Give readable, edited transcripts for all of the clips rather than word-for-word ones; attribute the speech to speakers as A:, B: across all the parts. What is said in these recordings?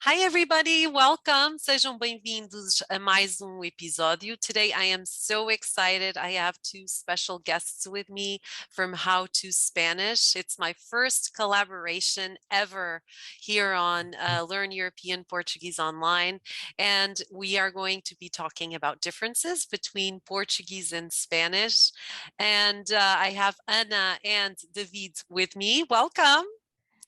A: Hi, everybody. Welcome. Sejam bem-vindos a mais episódio. Today, I am so excited. I have two special guests with me from How to Spanish. It's my first collaboration ever here on Learn European Portuguese Online. And we are going to be talking about differences between Portuguese and Spanish. And I have Ana and David with me. Welcome.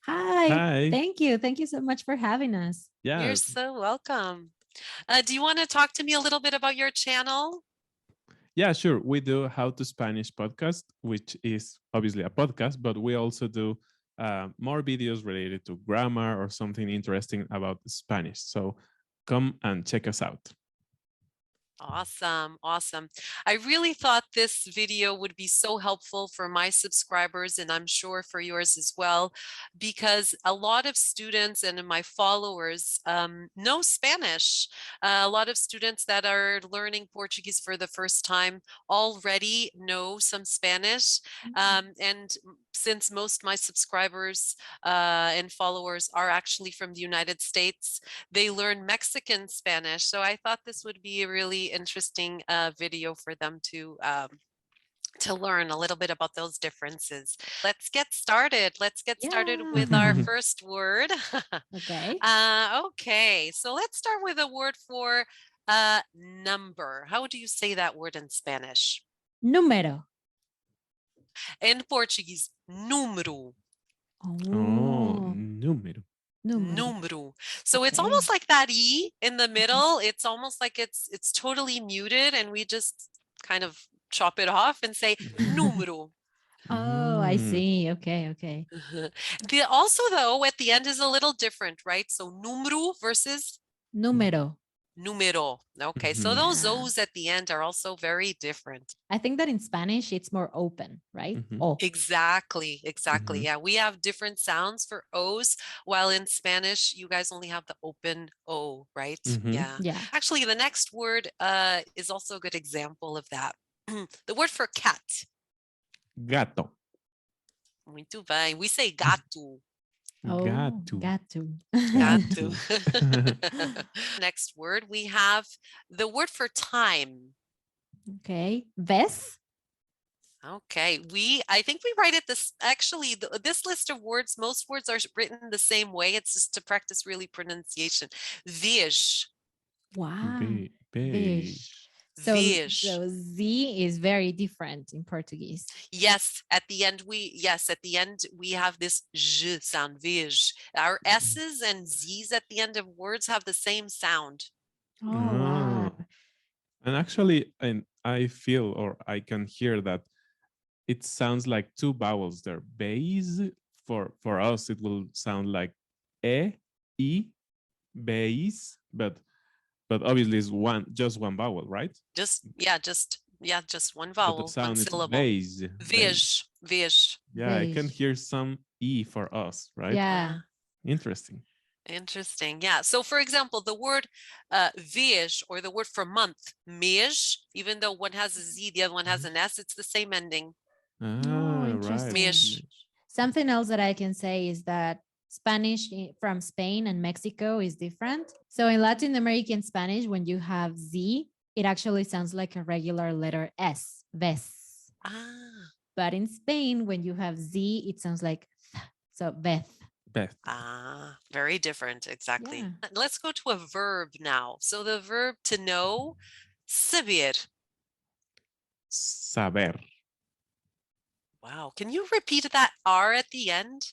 B: Hi.
C: Hi.
B: Thank you. Thank you so much for having us.
C: Yeah.
A: You're so welcome. Do you want to talk to me a little bit about your channel?
C: Yeah, sure. We do How to Spanish podcast, which is obviously a podcast, but we also do more videos related to grammar or something interesting about Spanish. So come and check us out.
A: Awesome. Awesome. I really thought this video would be so helpful for my subscribers, and I'm sure for yours as well, because a lot of students and my followers know Spanish. A lot of students that are learning Portuguese for the first time already know some Spanish. And since most of my subscribers and followers are actually from the United States, they learn Mexican Spanish. So I thought this would be a really interesting video for them to learn a little bit about those differences. Let's get started. Let's get started with our first word.
B: Okay.
A: Okay, so let's start with a word for number. How do you say that word in Spanish?
B: Número.
A: In Portuguese, número.
C: Oh, número.
A: Número. So it's almost like that E in the middle. It's almost like it's totally muted, and we just kind of chop it off and say número.
B: Oh, I see. Okay, okay.
A: Also, though, at the end is a little different, right? So número versus
B: Número.
A: número. Okay, so those O's at the end are also very different.
B: I think that in Spanish, it's more open, right? Oh.
A: Exactly. Yeah, we have different sounds for O's, while in Spanish, you guys only have the open O, right? Yeah. Actually, the next word is also a good example of that. The word for cat.
C: Gato.
A: Muito bem. We say gato.
B: Oh,
C: gato.
A: Gato. Next word, we have the word for time.
B: Okay. Vez.
A: Okay, I think we write it this list of words, most words are written the same way. It's just to practice really pronunciation. Vez.
B: Wow.
C: Vez.
B: So Z is very different in Portuguese.
A: Yes, at the end we have this j sound, vez. Our S's and Z's at the end of words have the same sound.
B: Oh, wow.
C: And actually, I feel, or I can hear that it sounds like two vowels there. Base, for us, it will sound like E, base, but obviously it's just one vowel, right?
A: Just one vowel,
C: but the sound
A: one
C: is
A: syllable.
C: Vez.
A: Vez.
C: Yeah, I can hear some E for us, right?
B: Yeah.
C: Interesting.
A: Yeah. So for example, the word vez, or the word for month, mês, even though one has a Z, the other one has an S, it's the same ending.
B: Oh, interesting.
A: Mês.
B: Something else that I can say is that Spanish from Spain and Mexico is different. So in Latin American Spanish, when you have Z, it actually sounds like a regular letter S, ves. But in Spain, when you have Z, it sounds like th, so vez.
A: Very different, exactly. Yeah. Let's go to a verb now. So the verb to know, saber.
C: Saber.
A: Wow. Can you repeat that R at the end?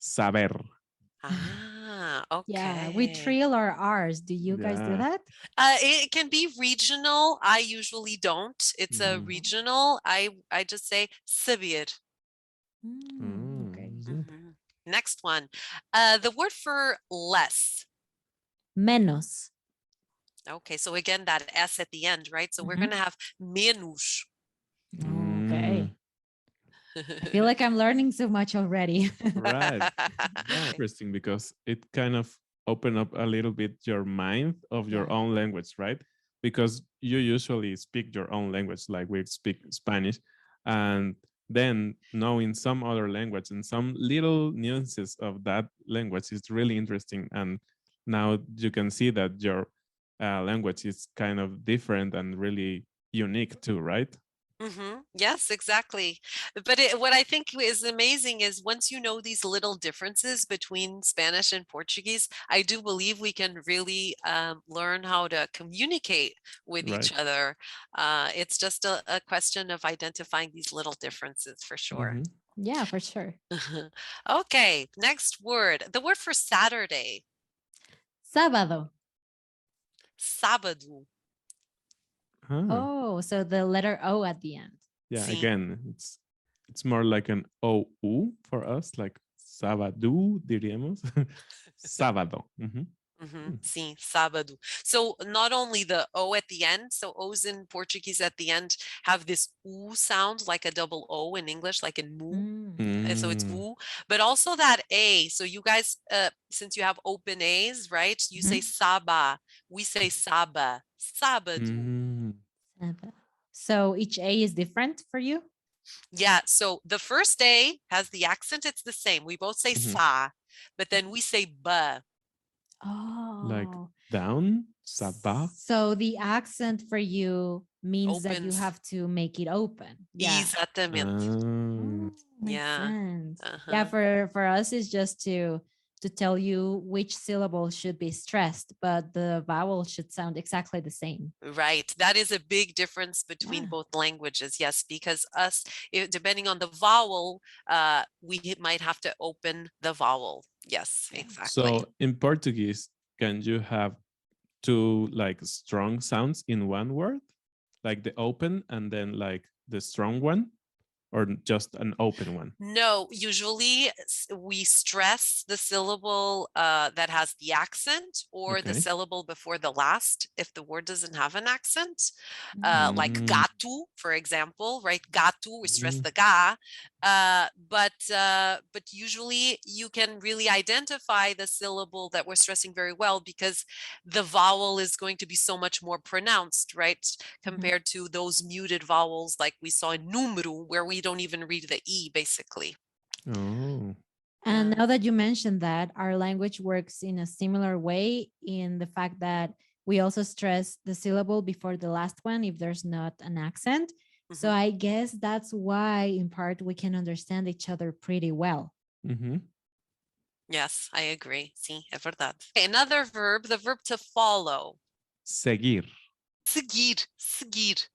C: Saber.
A: Okay.
B: Yeah, we trill our R's. Do you guys do that?
A: It can be regional. I usually don't. It's a regional. I just say saber.
B: Okay.
A: Next one. The word for less.
B: Menos.
A: Okay, so again, that S at the end, right? So we're going to have menos.
B: Okay. I feel like I'm learning so much already.
C: Right. Interesting, because it kind of open up a little bit your mind of your own language, right? Because you usually speak your own language, like we speak Spanish, and then knowing some other language and some little nuances of that language is really interesting. And now you can see that your language is kind of different and really unique too, right?
A: Yes, exactly. But what I think is amazing is once you know these little differences between Spanish and Portuguese, I do believe we can really learn how to communicate with each
C: Right.
A: other. It's just a question of identifying these little differences for sure.
C: Mhm.
B: Yeah, for sure.
A: Okay, next word. The word for Saturday,
B: Sábado.
A: sábado.
C: Ah,
B: Oh, so the letter O at the end.
C: yeah,
A: Sí.
C: again, it's more like an OU for us, like sábado, diríamos. Sábado. Mhm.
A: Sim, sábado. So not only the O at the end, so O's in Portuguese at the end have this U sound like a double O in English, like in mu. And so it's
C: Mm.
A: U, but also that A. So you guys, since you have open A's, right? You say saba, we say saba, sábado.
C: Mm.
B: Sábado. So each A is different for you?
A: Yeah, so the first A has the accent, it's the same. We both say
C: Mhm.
A: sa, but then we say ba.
C: Like
B: Oh.
C: down, sabah.
B: So the accent for you means that you
A: Opens.
B: have to make it open. Yeah.
A: Exatamente.
B: Oh, makes
A: Yeah.
B: sense. Yeah, for us it's just to tell you which syllable should be stressed, but the vowel should sound exactly the same.
A: Right. That is a big difference between
B: Yeah.
A: both languages. Yes, because depending on the vowel, we might have to open the vowel. Yes, exactly.
C: So in Portuguese, can you have two like strong sounds in one word? Like the open and then like the strong one? Or just an open one?
A: No, usually we stress the syllable that has the accent or the
C: Okay.
A: syllable before the last if the word doesn't have an accent. Like
C: Mm.
A: gato, for example, right? Gato, we stress
C: Mm.
A: the ga. But usually you can really identify the syllable that we're stressing very well because the vowel is going to be so much more pronounced, right? Compared to those muted vowels like we saw in NÚMERO, where we don't even read the E, basically.
C: Oh.
B: And now that you mentioned that, our language works in a similar way in the fact that we also stress the syllable before the last one if there's not an accent. So I guess that's why, in part, we can understand each other pretty well.
C: Mm-hmm.
A: Yes, I agree. Sí, es verdad. Okay, another verb, the verb to follow.
C: Seguir.
A: Seguir, seguir.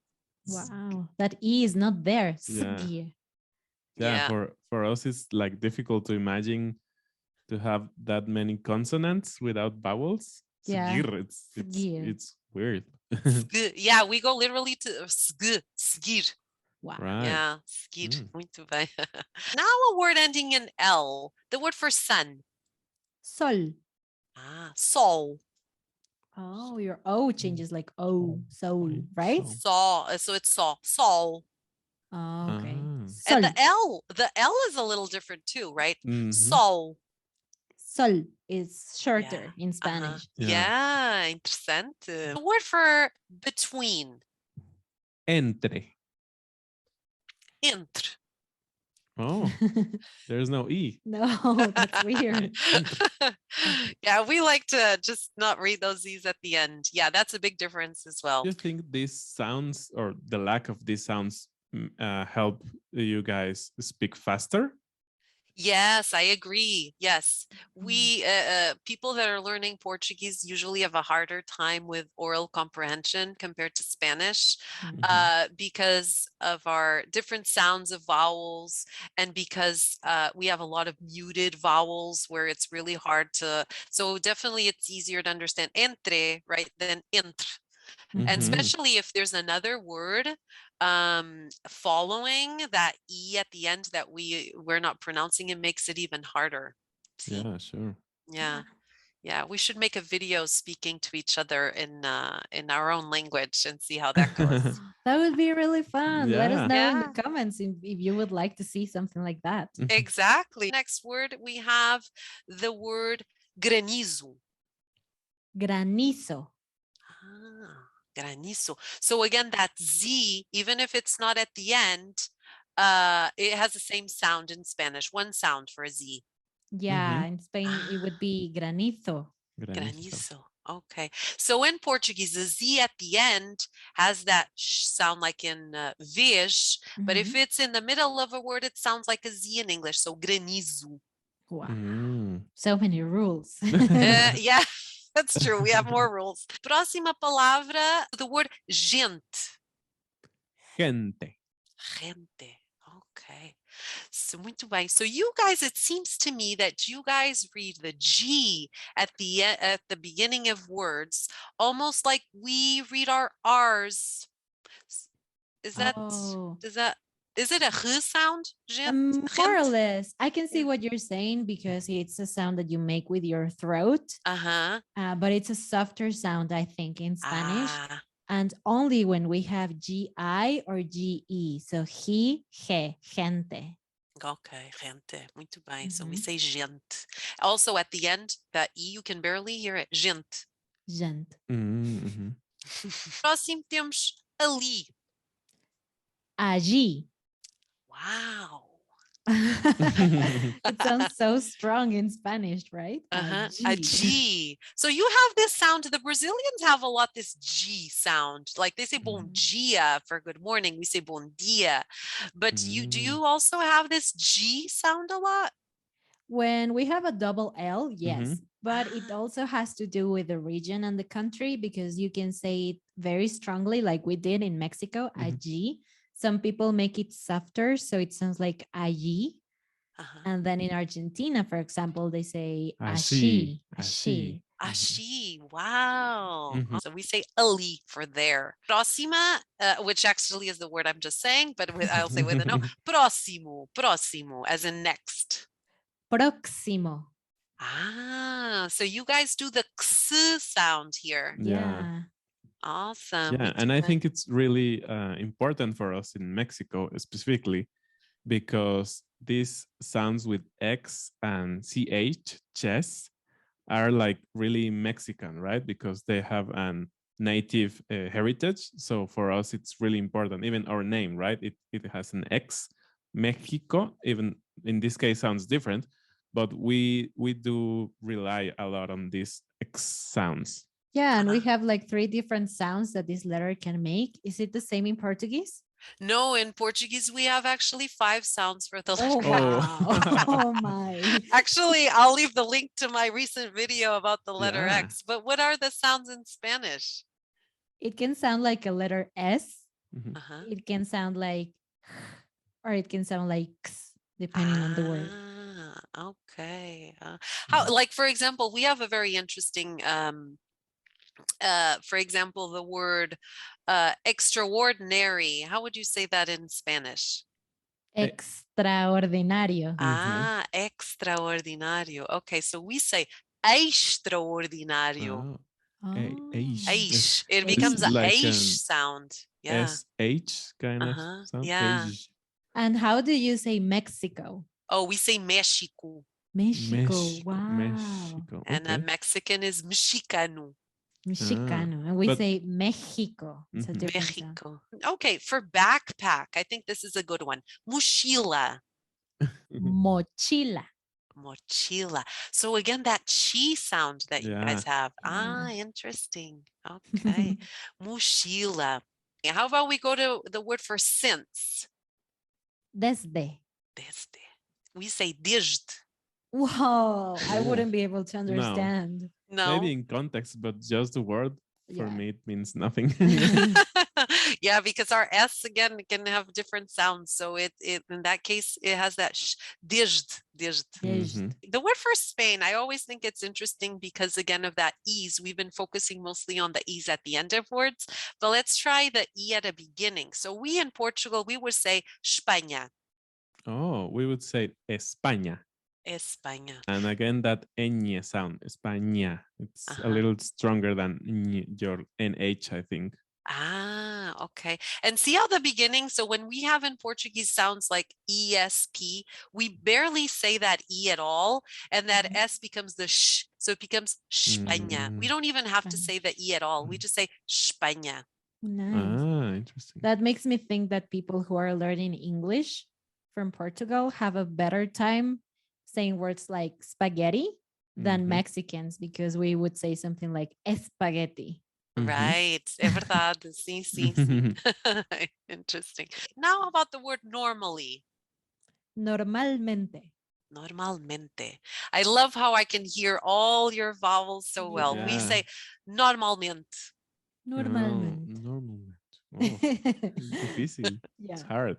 B: Wow, that E is not there.
C: Yeah.
B: Seguir.
C: Yeah,
A: Yeah.
C: for us it's like difficult to imagine to have that many consonants without vowels.
B: Yeah.
C: Seguir,
B: Seguir.
C: it's weird.
A: Yeah, we go literally to seguir.
B: Wow.
C: Right.
A: Yeah, seguir. Muito bem. Now a word ending in L, the word for sun.
B: Sol.
A: Sol.
B: Oh, your O changes like O, soul, right?
A: Sol. So it's sol. Sol.
B: Oh, okay.
A: And
B: Sol.
A: the L is a little different too, right?
C: Mm-hmm.
A: Sol.
B: Sol is shorter in Spanish.
A: Yeah, interessante. The word for between.
C: Entre.
A: Entre.
C: Oh, there's no E.
B: No, that's weird.
A: Yeah, we like to just not read those E's at the end. Yeah, that's a big difference as well.
C: Do you think these sounds or the lack of these sounds help you guys speak faster?
A: Yes, I agree. Yes, we people that are learning Portuguese usually have a harder time with oral comprehension compared to Spanish because of our different sounds of vowels and because we have a lot of muted vowels where it's really hard to. So definitely, it's easier to understand entre, right, than entre. And especially if there's another word following that E at the end that we're not pronouncing, it makes it even harder. See?
C: Yeah, sure.
A: Yeah, we should make a video speaking to each other in our own language and see how that goes.
B: That would be really fun. Let us know in
A: Yeah.
B: the comments if you would like to see something like that.
A: Exactly. Next word, we have the word granizo.
B: Granizo.
A: Granizo. So again, that Z, even if it's not at the end, it has the same sound in Spanish, one sound for a Z.
B: Yeah, in Spain it would be granizo.
C: Granizo.
A: Granizo. Okay. So in Portuguese, the Z at the end has that sh sound like in vez, but if
B: Mhm.
A: it's in the middle of a word, it sounds like a Z in English. So granizo.
B: Wow.
C: Mm.
B: So many rules.
A: Yeah, that's true. We have more rules. Próxima palavra, the word gente.
C: Gente.
A: Gente. Okay. So muito bem. So you guys, it seems to me that you guys read the G at the beginning of words, almost like we read our R's. Is that
B: Oh,
A: is that is it a h sound? Gente?
B: more or
A: Gente?
B: less. I can see
A: Yeah.
B: what you're saying because it's a sound that you make with your throat,
A: Uh-huh.
B: but it's a softer sound, I think, in Spanish.
A: Ah,
B: And only when we have GI or GE. So he, gente.
A: okay, gente. Muito bem. So we
B: Mhm.
A: say gente. Also at the end, that E you can barely hear it. Gente.
B: Gente.
C: Mm-hmm.
A: Próximo temos ali.
B: Allí.
A: Wow.
B: It sounds so strong in Spanish, right?
A: Uh-huh. A
B: Allí.
A: G. So you have this sound. The Brazilians have a lot this G sound. Like they say bom dia for good morning. We say bom dia. But do you also have this G sound a lot?
B: When we have a double L, yes,
C: Mhm.
B: but it also has to do with the region and the country because you can say it very strongly, like we did in Mexico, allí. Some people make it softer, so it sounds like allí.
A: Uh-huh.
B: And then in Argentina, for example, they say
C: Así,
B: allí,
C: así.
B: allí.
A: Ashi. Wow.
C: Mhm.
A: So we say ali for there. Próxima, which actually is the word I'm just saying, but I'll say with a no. Próximo. Próximo, as in next.
B: Próximo.
A: Ah, so you guys do the x sound here.
B: Yeah.
A: Awesome.
C: Yeah, and I think it's really important for us in Mexico specifically because these sounds with X and CH, chess, are like really Mexican, right? Because they have an native heritage. So for us, it's really important. Even our name, right? It has an X. Mexico, even in this case, sounds different, but we do rely a lot on these X sounds.
B: Yeah, and we have like 3 different sounds that this letter can make. Is it the same in Portuguese?
A: No, in Portuguese, we have actually 5 sounds for the
B: Oh,
A: letter.
B: wow. Oh, my.
A: Actually, I'll leave the link to my recent video about the letter
C: Yeah.
A: X. But what are the sounds in Spanish?
B: It can sound like a letter S.
C: Mhm.
A: Uh-huh.
B: It can sound like, or it can sound like X, depending on the word.
A: Okay. How, like, for example, we have a very interesting, for example, the word extraordinary. How would you say that in Spanish?
B: Extraordinario.
A: Ah, extraordinario. Okay, so we say extraordinario.
C: Oh,
B: Oh,
A: Aish. It
C: it's
A: becomes a
C: like
A: aish sound. Yeah.
C: SH kind of sound.
A: Yeah.
C: Age.
B: And how do you say Mexico?
A: Oh, we say Mexico.
B: Mexico. Wow.
C: Mexico.
A: And
C: Okay.
A: Mexican is mexicano.
B: Mexicano. And we
C: but-
B: say Mexico. It's a
C: Mhm.
B: different sound.
A: Mexico. Okay, for backpack, I think this is a good one. Mochila.
B: Mochila.
A: Mochila. So again, that chi sound that you guys have. Ah,
B: Yeah.
A: interesting. Okay. Mochila. How about we go to the word for since?
B: Desde.
A: Desde. We say desde.
B: Whoa. I
C: Oh.
B: wouldn't be able to
C: No.
B: understand.
A: No.
C: Maybe in context, but just the word for
B: Yeah.
C: me it means nothing.
A: Yeah, because our S again can have different sounds. So it in that case it has that desde.
C: Mhm.
A: The word for Spain, I always think it's interesting because again of that ease. We've been focusing mostly on the ease at the end of words, but let's try the E at a beginning. So we in Portugal, we would say España.
C: Oh, we would say España.
A: España.
C: And again, that ñ sound, España. It's a little stronger than your NH, I think.
A: Ah, okay. And see how the beginning, so when we have in Portuguese sounds like ESP, we barely say that E at all. And that S becomes the sh. So it becomes España. We don't even have to say the E at all. We just say España.
B: Nice.
C: Ah, interesting.
B: That makes me think that people who are learning English from Portugal have a better time saying words like spaghetti than Mexicans, because we would say something like spaghetti.
A: Right. É verdade. Sim, sim, sim. Interesting. Now how about the word normally?
B: Normalmente.
A: Normalmente. I love how I can hear all your vowels so well. We
C: Yeah.
A: say normalmente.
B: Normalmente.
C: Normalmente. Oh, it's difícil.
B: Yeah.
C: It's hard.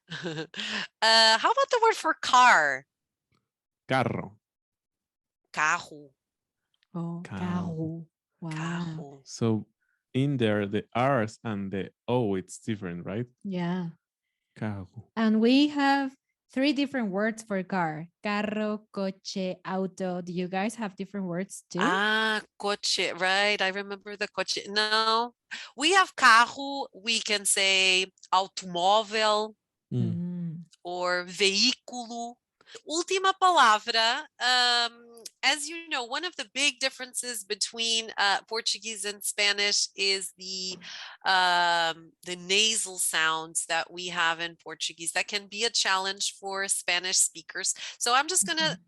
A: How about the word for car?
C: Carro.
A: Carro.
B: Oh,
C: Carro.
B: carro. Wow.
A: Carro.
C: So in there, the R's and the O, it's different, right?
B: Yeah.
C: Carro.
B: And we have 3 different words for car. Carro, coche, auto. Do you guys have different words too?
A: Ah, coche, right. I remember the coche. No, we have carro. We can say automóvel or veículo. Última palavra. As you know, one of the big differences between Portuguese and Spanish is the nasal sounds that we have in Portuguese. That can be a challenge for Spanish speakers. So I'm just gonna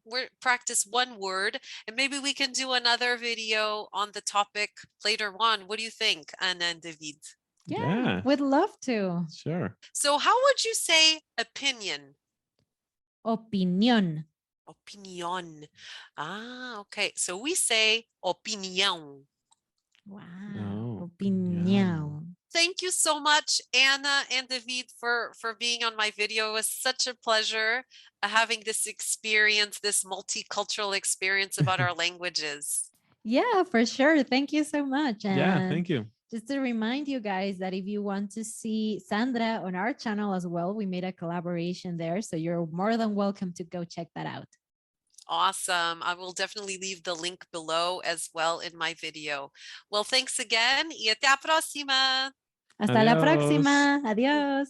A: practice one word, and maybe we can do another video on the topic later on. What do you think, Anna and David?
B: Yeah, we'd love to.
C: Sure.
A: So how would you say opinion?
B: Opinión.
A: Opinión. Ah, okay. So we say opinião.
B: Wow.
C: Oh,
B: Opinião.
A: Thank you so much, Anna and David, for being on my video. It was such a pleasure having this experience, this multicultural experience about our languages.
B: Yeah, for sure. Thank you so much. And
C: Yeah, thank you.
B: just to remind you guys that if you want to see Sandra on our channel as well, we made a collaboration there. So you're more than welcome to go check that out.
A: Awesome. I will definitely leave the link below as well in my video. Well, thanks again y até a próxima.
B: Hasta la
C: Adiós.
B: próxima. Adiós.